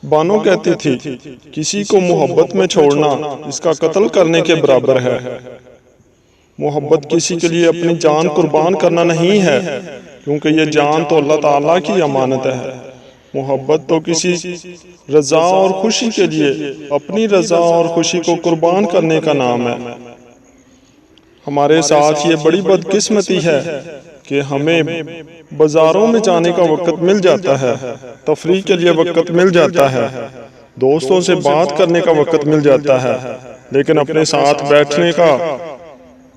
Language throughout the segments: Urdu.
بانو کہتی تھی کسی کو محبت میں چھوڑنا اس کا قتل کرنے کے برابر ہے۔ محبت کسی کے لیے اپنی جان قربان کرنا نہیں ہے، کیونکہ یہ جان تو اللہ تعالیٰ کی امانت ہے۔ محبت تو کسی رضا اور خوشی کے لیے اپنی رضا اور خوشی کو قربان کرنے کا نام ہے۔ ہمارے ساتھ یہ بڑی بدقسمتی ہے کہ ہمیں بازاروں میں جانے کا وقت مل جاتا ہے، تفریح کے لیے وقت مل جاتا ہے، دوستوں سے بات کرنے کا وقت مل جاتا ہے، لیکن اپنے ساتھ بیٹھنے کا،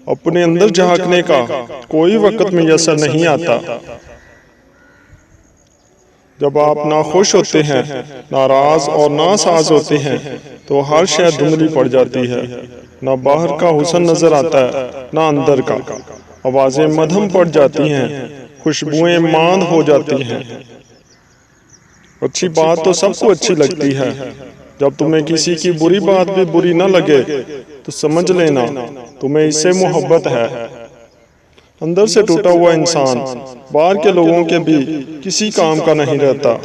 اپنے اندر جھانکنے کا کوئی وقت میسر نہیں آتا۔ جب آپ ناخوش ہوتے ہیں، ناراض اور ناساز ہوتے ہیں تو ہر شے دھندلی پڑ جاتی ہے، نہ باہر کا حسن نظر آتا ہے نہ اندر کا، آوازیں مدھم پڑ جاتی ہیں، خوشبوئیں ماند ہو جاتی ہیں۔ اچھی بات تو سب کو اچھی لگتی ہے، جب تمہیں کسی کی بری بات بھی بری نہ لگے تو سمجھ لینا تمہیں اس سے محبت ہے۔ اندر سے ٹوٹا ہوا انسان باہر کے لوگوں کے بھی کسی کام کا نہیں رہتا۔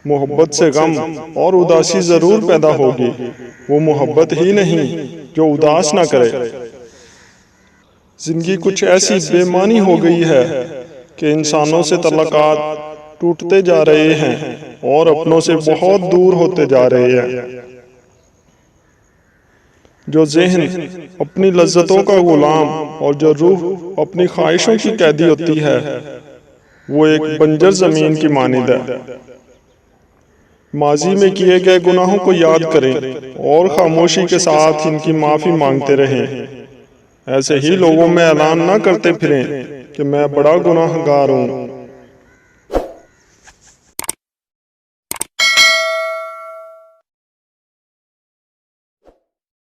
محبت سے غم اور اداسی ضرور پیدا ہوگی، وہ محبت ہی نہیں جو اداس نہ کرے۔ زندگی کچھ ایسی بے معنی ہو گئی ہے کہ انسانوں سے تعلقات ٹوٹتے جا رہے ہیں اور اپنوں سے بہت دور ہوتے جا رہے ہیں۔ جو ذہن اپنی لذتوں کا غلام اور جو روح اپنی خواہشوں کی قیدی ہوتی ہے، وہ ایک بنجر زمین کی مانند ہے۔ ماضی میں کیے گئے گناہوں کو یاد کریں اور خاموشی کے ساتھ ان کی معافی مانگتے رہیں۔ ایسے ہی لوگوں میں اعلان نہ کرتے پھریں کہ میں بڑا گناہگار ہوں۔